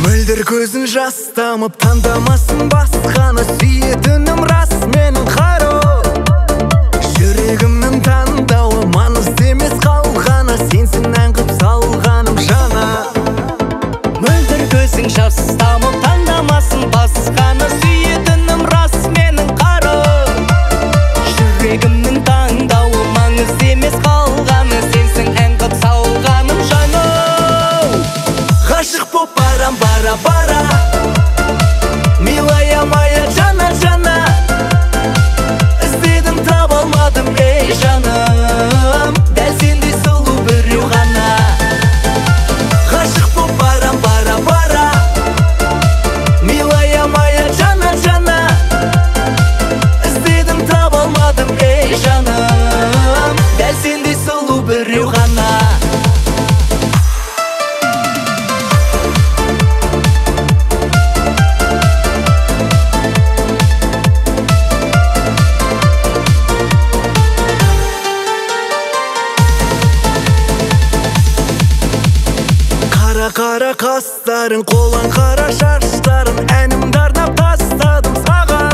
Мөлдір көзін жастамып таңдамасын басқаны, сүйетінім рас менің қару. Жүрегімнің таңдауы маңызды емес қалғаны, сенсің ән қып салғаным жана. Мөлдір көзің жастамып таңдамасын басқаны, сүйетінім рас менің қару. Жүрегімнің таңдауы маңызды емес қалғаны, сенсің ән қып салғаным жана. Ғашық боп барам бара-бара, милая моя жана-жана. Іздедім таба алмадым, ей жаным, дәл сендей сұлу біреу ғана. Ғашық боп барам бара-бара, милая моя жана-жана. Іздедім таба алмадым, ей жаным, дәл сендей сұлу біреу ғана. Қара қастарың, қолаң қара шаштарың, әнімді арнап тастадым саған.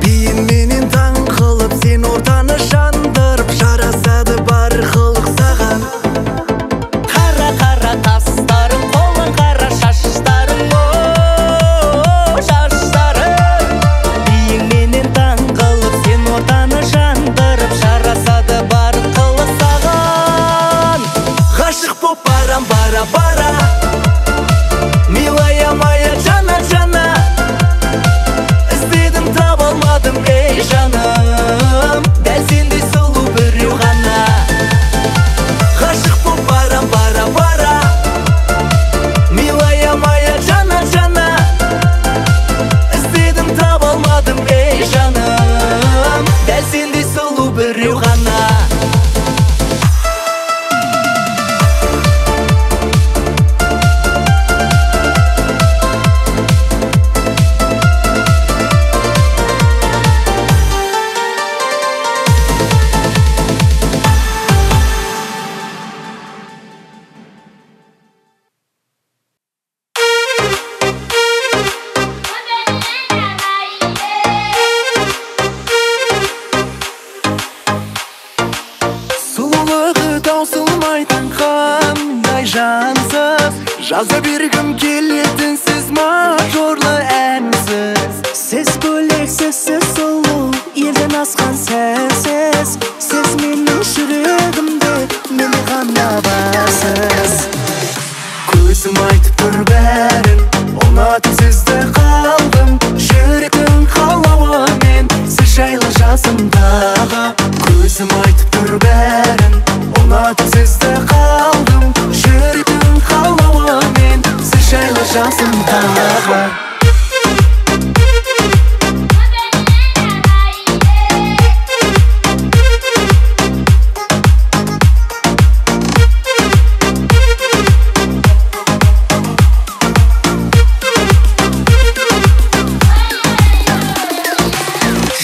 Биіңменен таң қылып, сен ортаны жандырып, жарасады бар қылық саған. Қара тастарың, қолаң қара шаштарың, шаштарың. Биіңменен таң қылып, сен ортаны жандырып, жарасады бар қылық саған. Ғашық боп барам бара-бара, милая моя жана-жана. Іздедім таба алмадым, ей жаным, дәл сендей сұлу біреу ғана. Ғашық боп барам бара-бара, милая моя жана-жана. Іздедім таба алмадым, ей жаным, дәл сендей сұлу біреу ғана. Жаза бергім келетін сіз мажорлы әнсіз. Сіз бөлексіз, сіз сұлу, елден асқан сәнсіз. Сіз менің жүрегімде, мені ғана барсыз. Көзім айтып тұр бәрін, ұнатып сізді қалдым. Жүректің қалауымен, сіз жайлы жасымдағы. Көзім айтып тұр бәрін, ұнатып сізді қалдым. Жүректің қалауымен, сіз жайлы жасымдағы.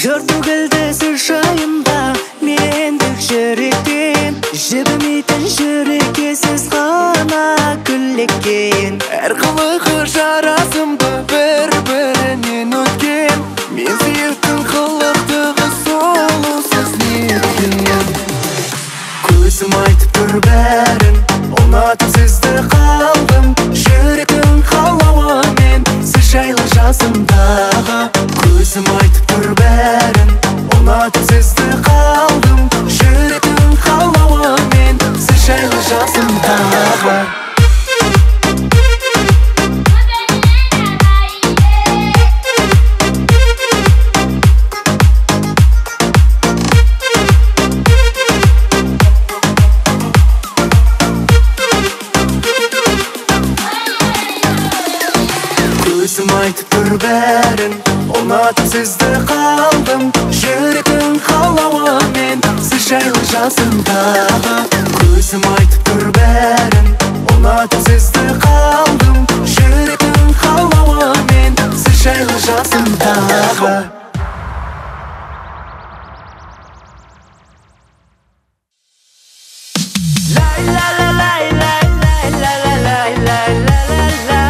Жыр төгілді сіз жайымда, мендік жүректен. Жібімейтін жүрекке сіз ғана күллекен. Әр қылығы жарасымды бір-бірінен өткен. Мен сүйіктің қылықтығы сұлу сіз неткен. Көзім айтып тұр бәрін, ұнатып сізді қалдым. Жүректің қалауымен, сіз жайлы жасымдағы. Көзім айтып тұр бәрін, ұнатып сізді қалдым. Жүректің қалауымен, сіз жайлы жасымдағы. Көзім айтып тұр бәрін, ұнатып сізді қалдым. Жүректің қалауымен, сіз жайлы жасымдағы. Көзім айтып тұр бәрін, ұнатып сізді қалдым. Жүректің қалауымен, сіз жайлы жасымдағы. La la la la la la la la la la la la.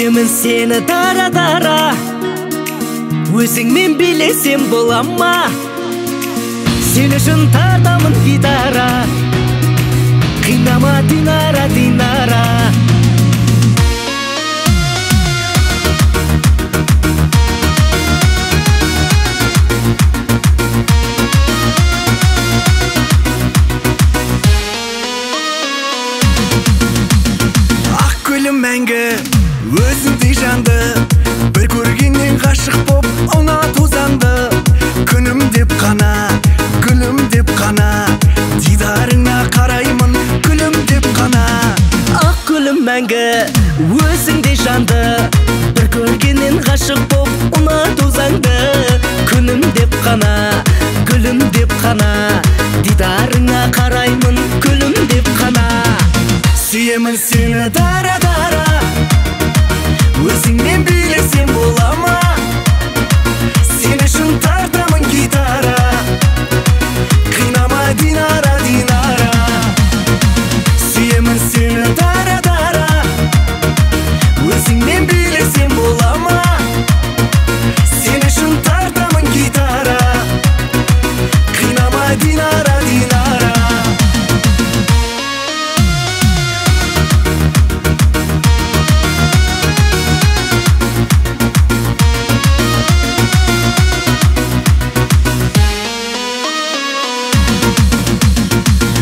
Сүйемін сені дара-дара, өзіңмен билесем бола ма? Сен үшін тартамын гитара, қинама Динара, Динара. Мәңгі өзіңдей жанды, бір көргеннен ғашық боп ұнату заңды. Күнім деп қана, гүлім деп қана, дидарыңа қараймын күлім деп қана. Ақ гүлім мәңгі өзіңдей жанды, бір көргеннен ғашық боп ұнату заңды. Күнім деп қана, гүлім деп қана, дидарыңа қараймын күлім деп қана. Сүйемін сені дара-дара, өзіңмен билесем бола ма? Сен үшін тартамын гитара, қинама Динара, Динара. Сүйемін сені дара-дара, өзіңмен билесем бола ма? Сен үшін тартамын гитара, қинама Динара, Динара.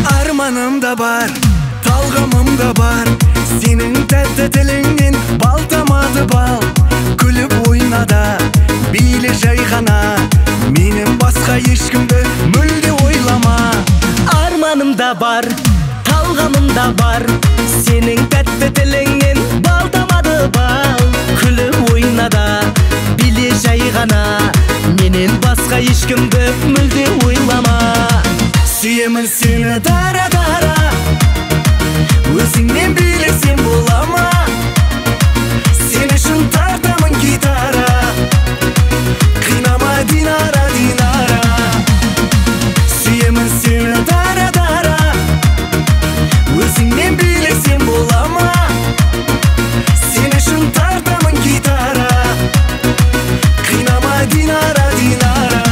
Арманым да бар, талғамым да бар, сенің тәтті тіліңнен бал тамады бал. Күліп ойна да, биле жай ғана, менен басқа ешкімді мүлде ойлама. Арманым да бар, талғамым да бар, сенің тәтті тіліңнен бал тамады бал. Күліп ойна да, биле жай ғана, менен басқа ешкімді мүлде ойлама. Сүйемін сені дара-дара, өзіңмен билесем бола ма? Сен үшін тартамын гитара, қинама Динара, Динара. Сүйемін сені дара-дара, өзіңмен билесем бола ма? Сен үшін тартамын гитара, қинама Динара, Динара.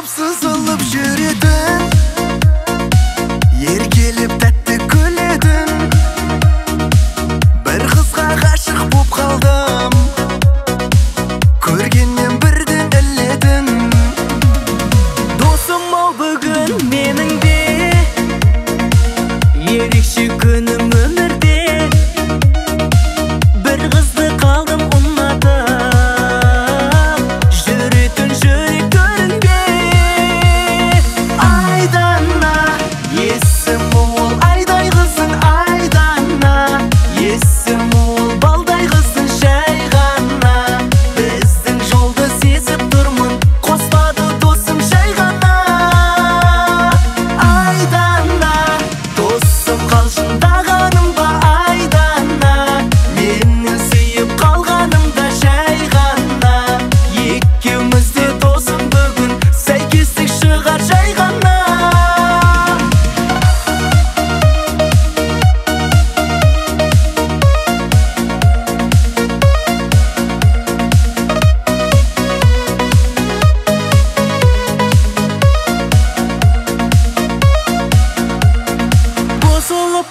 Сызылып жүретін, еркелеп тәтті күлетін, бір қызға ғашық боп қалдым, көргеннен бірден ілетін. Досым ау бүгін менің де, ерекше күнім өмірде. Бір қызды қалдым ұнатып, жүретін жүрек төрінде. Айдана, есім ол айдай қызың Айдана, есім ол балдай қызың жай ғана. Біздің жолды сезіп тұрмын, қоспады досым жай ғана. Айдана, досым қалжыңдағаным ба Айдана, мені сүйіп қалғаным да жай ғана. Екеуміз де досым бүгін, сәйкестік шығар жай ғана.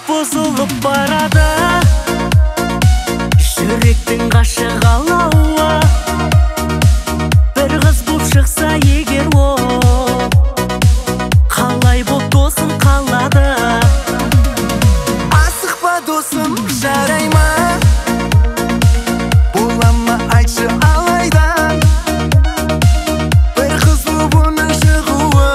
Бұзылып барады жүректің ғашық алауы. Бір қыз боп шықса егер ол, қалай боп досым қалады? Асықпа досым, жарай ма? Бола ма айтшы алайда? Бір қыз боп оның шығуы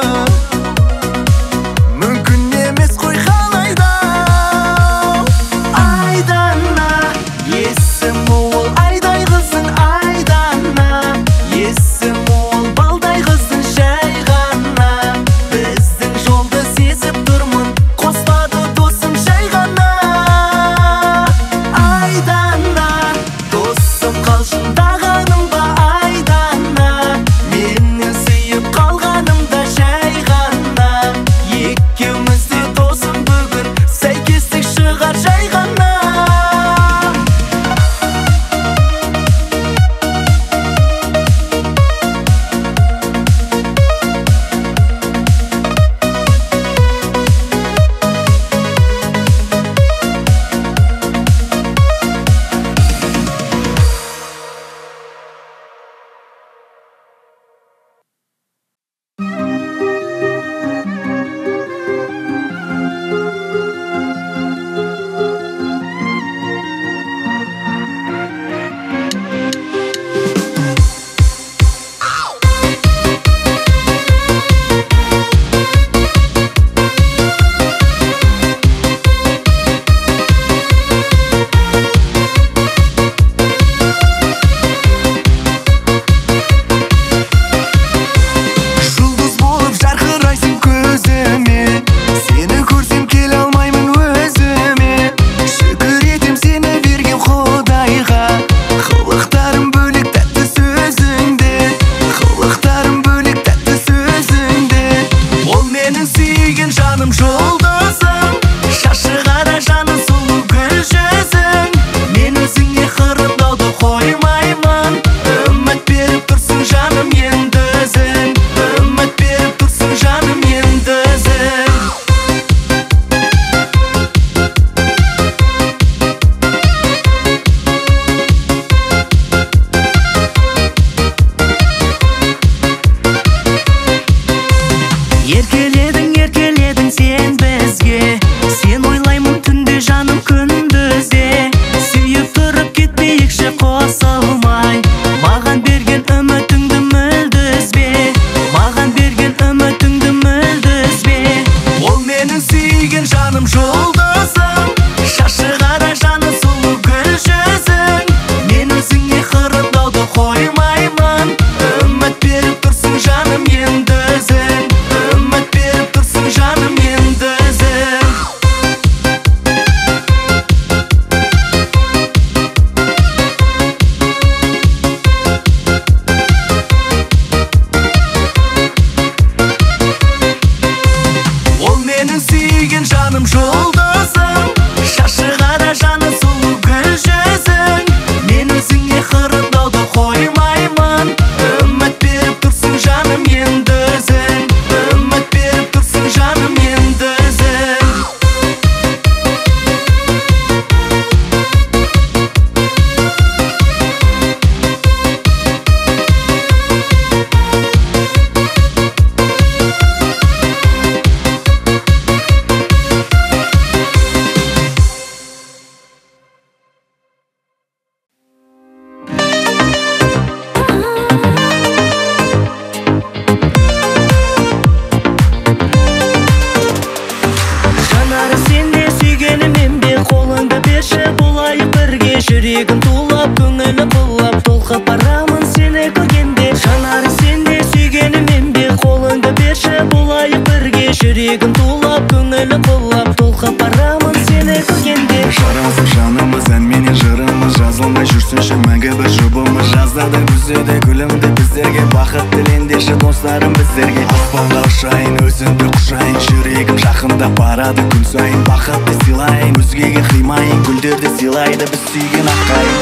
жубумуз жаздады күзөдө күлүмдү биздерге бакыт тилендеши досторум биздерге аспанга ұшайын өзүңдү кушайын жүрөгүм жакындап барады күн сайын бакытты сыйлайын өзгеге кыймайын гүлдөрдү сыйлайды биз сүйгөн акайын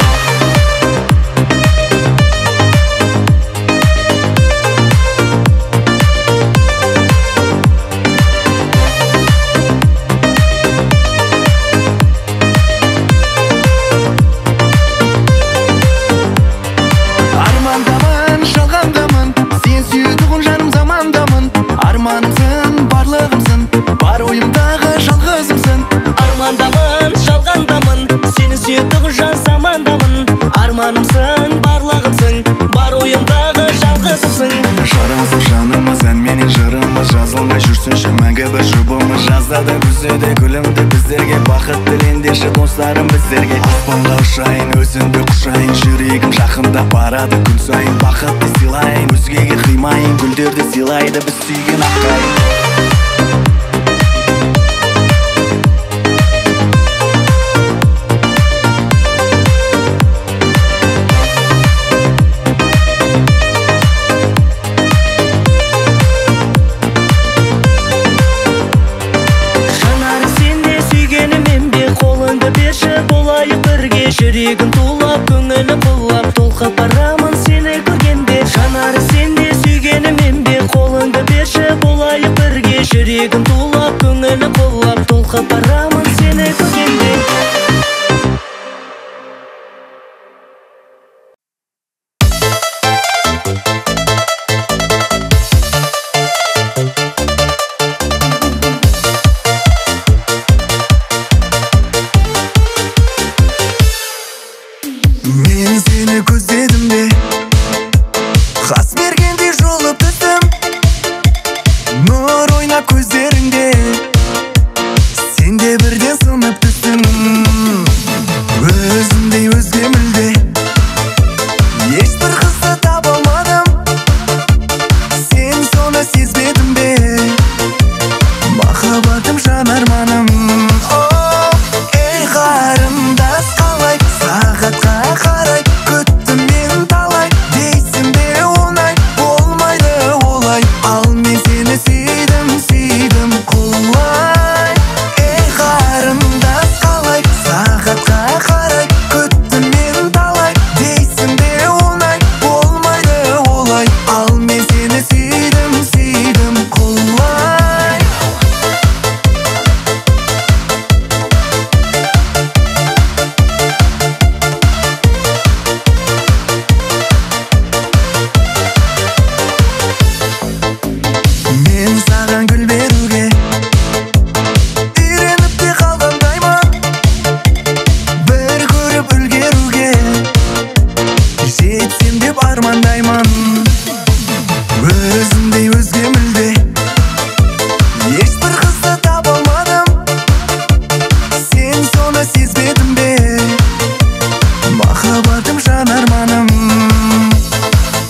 арманымсың, барлығымсың, бар ойымдағы жалғызымсың. Жарасып жанымыз ән менен жырымыз жазылмай жүрсінші мәңгі бір жұбымыз жаздады күзөдө күлүмдү биздерге бакыт тилендеши досторум биздерге аспанга ұшайын өзүңдү кушайын жүрөгүм жакындап барады күн сайын бакытты сыйлайын өзгеге кыймайын гүлдөрдү сыйлайды биз сүйгөн акайын жүрегім тулап, көңілім бұлап, толқып барамын сені көргенде. Жанары сенде сүйгеніммен бе, қолыңды берші болайық бірге. Жүрегім тулап, көңілім бұлап, толқып барамын сені көргенде. Мен сені көздедім бе, қас бергенде жолып түстім. Нұр ойнап көздеріңде, сенде бірден сынып түстім. Өзімдей өзге мүлде, ешбір қызды таба алмадым. Сен соны сезбедің бе, махаббатым жан арманым. Ей қарындас қалай, сағатқа қарай күттім мен талай. Дейсің бе оңай, болмайды олай. Ал мен сені сүйдім, сүйдім құлай. Ей қарындас қалай, сағатқа қарай күттім мен талай. Дейсің бе оңай, болмайды олай. Ал мен сені сүйдім, сүйдім құлай. Мен саған гүл беруге үйреніп те қалғандаймын. Бір көріп үлгеруге жетсем деп армандаймын. Өзімдей өзге мүлде, ешбір қызды таба алмадым. Сен соны сезбедің бе, махаббатым жан арманым.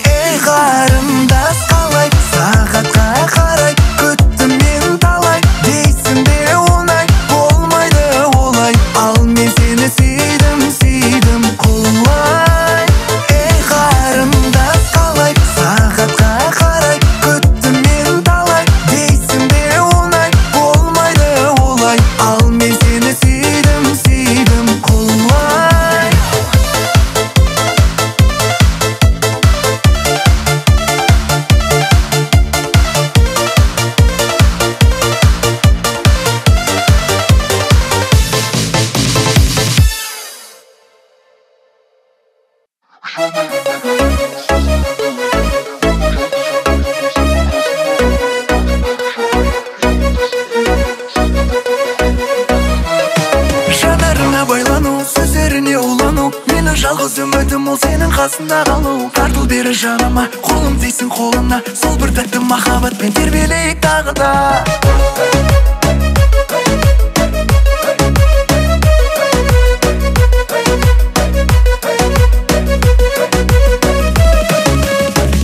Ей қарындас қалай, сағатқа қарай күттім мен талай. Дейсің бе оңай, болмайды олай. Ал мен сені сүйдім, сүйдім құлай. Ей қарындас қалай, сағатқа қарай күттім мен талай. Дейсің бе оңай, болмайды олай. Ал мен сені сүйдім, сүйдім құлай. Жанарына байлану, сөздеріне улану. Менің жалғыз үмітім ол сенің қасында қалу. Тартыл бері жаныма, қолым дейсің қолына. Сол бір тәтті махаббатпен тербелейік тағы да.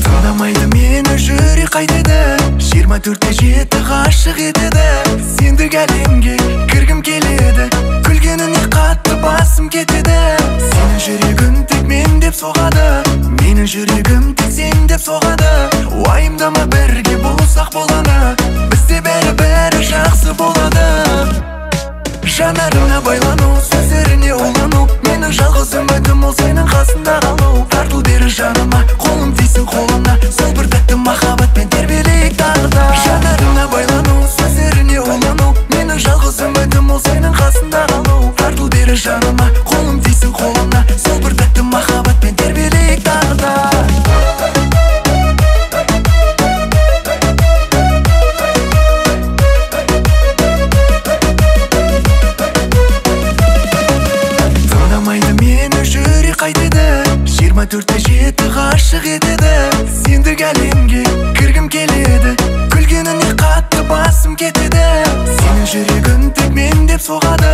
Тыңдамайды мені жүрек қайтеді. 24/7 ғашық етеді. Сендік әлемге кіргім келеді. Күлгеніне қатты басым кетеді. Сенің жүрегің тек мен деп соғады, менің жүрегім тек сен деп соғады. Уайымдама, бірге болсақ болғаны, бізде бәрі жақсы болады. Жанарына байлану, сөздеріне улану, менің жалғыз үмітім ол сенің қасында қалу. Тартыл бері жаныма, қолым тисін қолына, сол бір тәтті махаббатпен тербелейік тағы да. Жанарына байлану, сөздеріне улану, менің жалғыз үмітім ол сенің қасында қалу. Тартыл бері жаныма, қолым тисін қолына, сол бір тәтті махаббатпен тербелейік тағы да. Қайтеді 24/7 ғашық етеді. Сендік әлемге кіргім келеді, күлгеніне қатты басым кетеді. Сенің жүрегің тек мен деп соғады,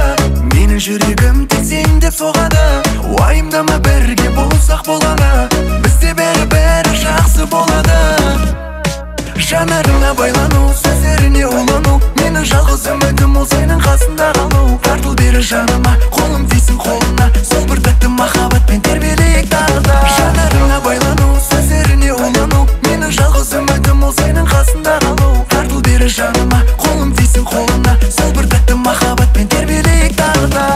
менің жүрегім тек сен деп соғады. Уайымдама, бірге болсақ болғаны, бізде бәрі жақсы болады. Жанарына байлану, сөздеріне улану, менің жалғыз үмітім ол сенің қасында қалу. Тартыл бері жаныма, қолым тисін қолына, сол бір тәтті махаббатпен тербелейік тағы да. Жанарына байлану, сөздеріне улану, менің жалғыз үмітім ол сенің қасында қалу. Тартыл бері жаныма, қолым тисін қолына, сол бір тәтті махаббатпен тербелейік тағы да.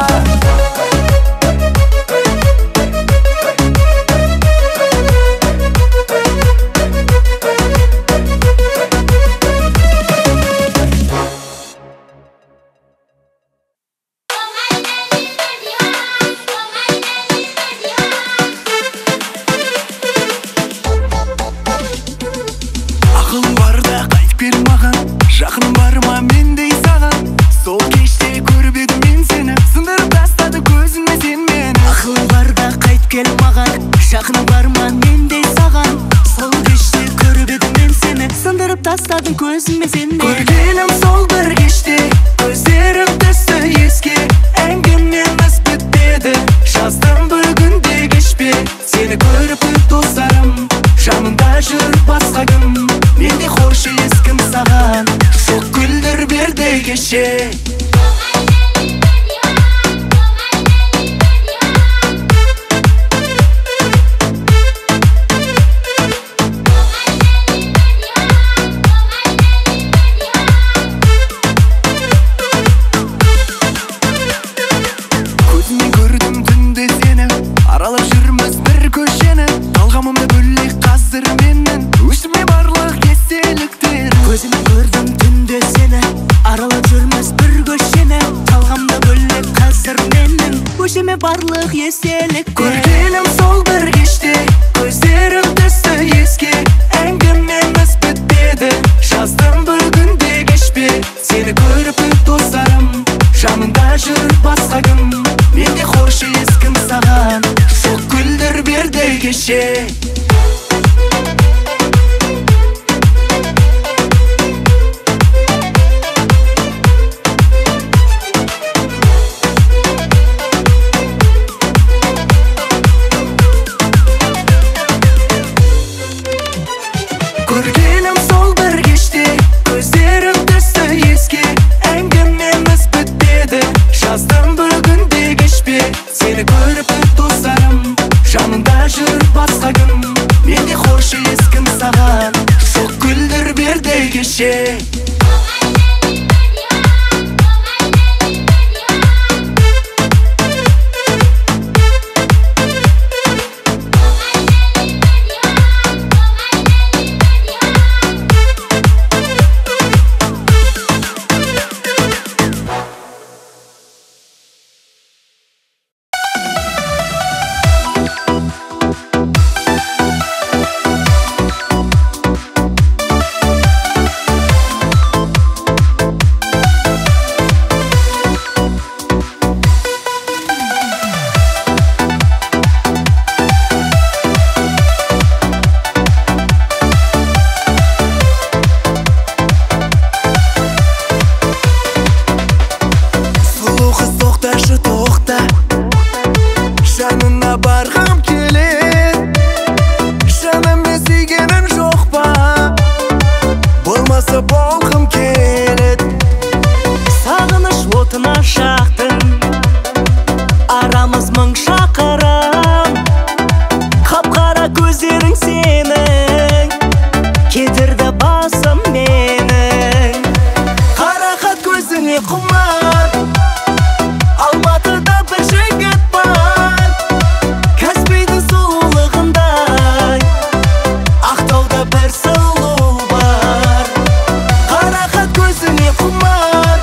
Жақыным бар ма мендей саған, сол кеште көріп едім мен сені, сындырып тастады көзіме сен мені. Ақылың барда қайт кел маған, жақыным бар ма мендей саған, сол кеште көріп едім мен сені, сындырып тастадың көзіме сен мені. Көргенім сол бір кеште, көздерім түсті еске, әңгімеміз бітпеді, жаздым бүгін де кешпе. Сені көріп достарым, жанымда жүр басқа кім, менде қойшы ескім саған, жоқ гүлдер берді кеше. Көзіммен көрдім түнде сені, аралап жүрміз бір көшені. Талғамымда бөлек қазір менің, өшіме барлық естеліктер. Көзіммен көрдім түнде сені, аралап жүрміз бір көшені. Талғамда бөлек қазір менің, өшіме барлық естелік. Көргенім сол бір кеште, көздерім түсті еске, әңгімеміз бітпеді, жаздым бүгін де кешпе. Сені көріп достарым, жанымда жүр басқа кім, менде қойшы ескім саған, жоқ гүлдер берді кеше. Көргенім сол бір кеште, көздерім түсті еске, әңгімеміз бітпеді, жаздым бүгін де кешпе. Сені көріп достарым, жанымда жүр басқа кім, менде қойшы ескім саған, жоқ гүлдер берді кеше. көздерің сенің, кетірді басым менің. Қарақат көзіңе құмар, Алматыда бір жігіт бар, Каспийдің сұлулығындай, Ақтауда бір сұлу бар. Қарақат көзіңе құмар,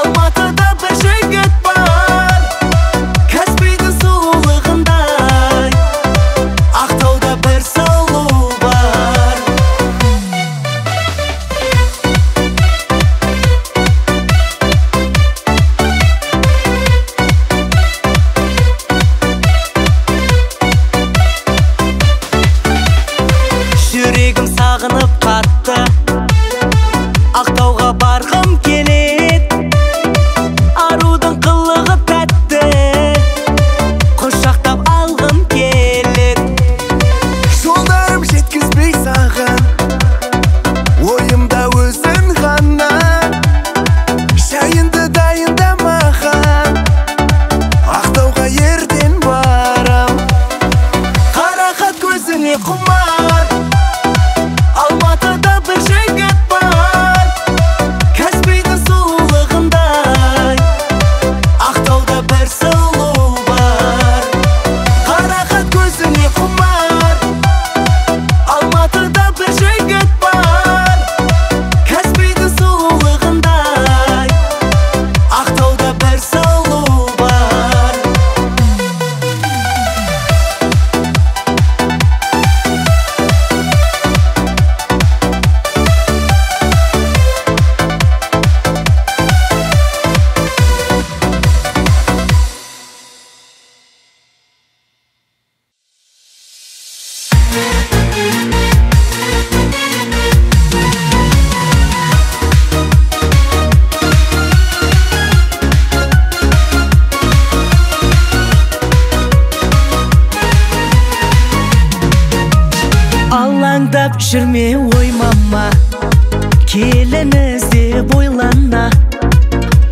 Алматыда бір жігіт бар, Каспийдің сұлулығындай, Ақтауда бір сұлу бар. Жүрегім сағынып қатты, Ақтауға барғым келет, арудың қылығы тәтті, құшақтап алғым келет. Жолдарым жеткізбей саған, ойымда өзің ғана. Шайынды дайында маған, Ақтауға ертең барам. Қарақат көзіңе құмар, Алматыда бір жігіт бар, Каспийдің сұлулығындай, Ақтауда бір сұлу бар. Қарақат көзіңе құмар, Алматыда бір жігіт бар, Каспийдің сұлулығындай, Ақтауда бір сұлу бар. Алаңдап жүрме ой мама, келін іздеп ойлана,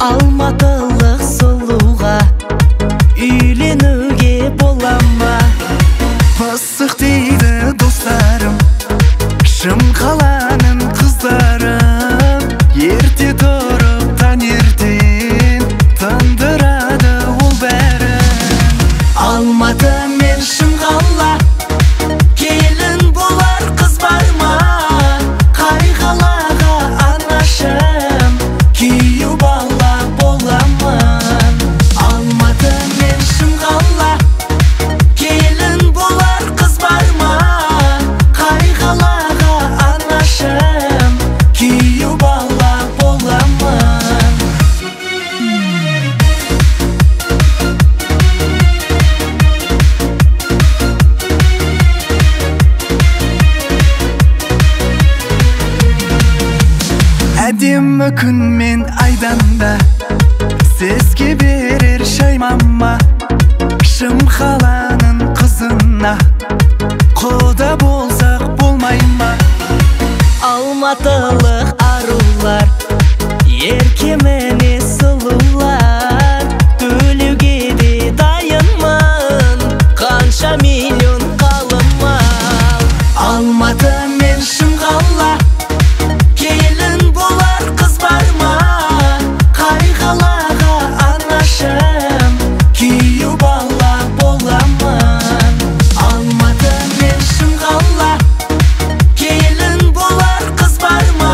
алматылық сұлуға үйленуге бола ма? Пысық дейді достарым, шым қаланың қыздарым. Ерте тұрып таңертең, тындырады ол бәрін. Алматы мен шым қала, келін болар қыз бар ма? Қай қалаға анашым, күйеу бала боламын. Алматы мен шым қала, келін болар қыз бар ма? Қай қалаға анашым, күйеу бала боламын. Әдемі күн мен айдан да сізге берер шаймама. Шым қаланың қызына құда болсақ болмай ма? Алматылық арулар, еркеміне сұлулар, төлеуге де дайынмын, қанша миллион қалыма. Алматы мен шым қала, келін болар қыз бар ма? Қай қалаға анашым, күйеу бала боламын. Алматы мен шым қала, келін болар қыз бар ма?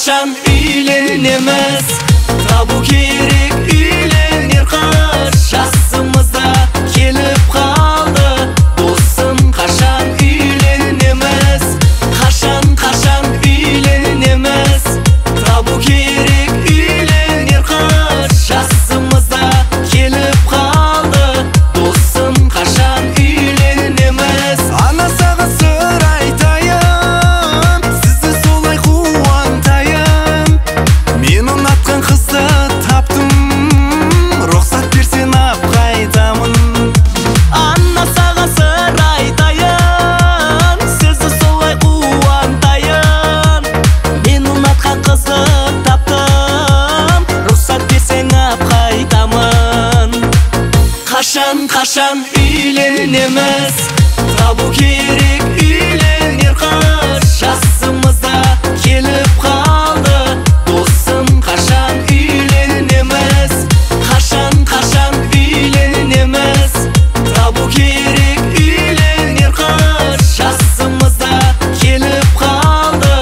Kaşan үйленеміз, табу керек үйленер қыз. Жасымызда келіп қалды, досым, қашан үйленеміз? Қашан үйленеміз, табу керек үйленер қыз. Жасымызда келіп қалды, досым, қашан үйленеміз? Ана саған сыр айтайын, сізді солай қуантайын. Мен ұнатқан қызды таптым, рұқсат берсең ап қайтамын. Ана саған сыр айтайын, сізді солай қуантайын. Мен ұнатқан қызды таптым, рұқсат берсең ап қайтамын. Қашан үйленеміз, табу керек үйленер қыз. Жасымызда келіп қалды, досым, қашан үйленеміз? Қашан үйленеміз, табу керек үйленер қыз. Жасымызда келіп қалды,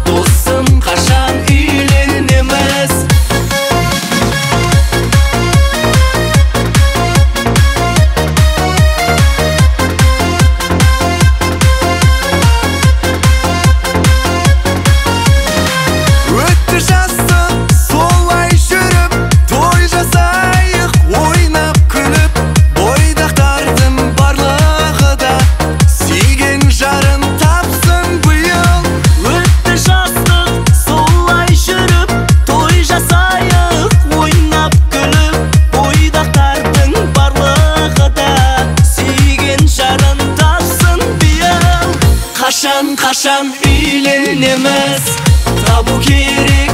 досым, қашан үйленеміз? Өтті жастық солай жүріп, той жасайық ойнап күліп. Бойдақтардың барлығы да сүйген жарын тапсын биыл. Өтті жастық солай жүріп, той жасайық ойнап күліп. Бойдақтардың барлығы да сүйген жарын тапсын биыл. Қашан үйленеміз, табу керек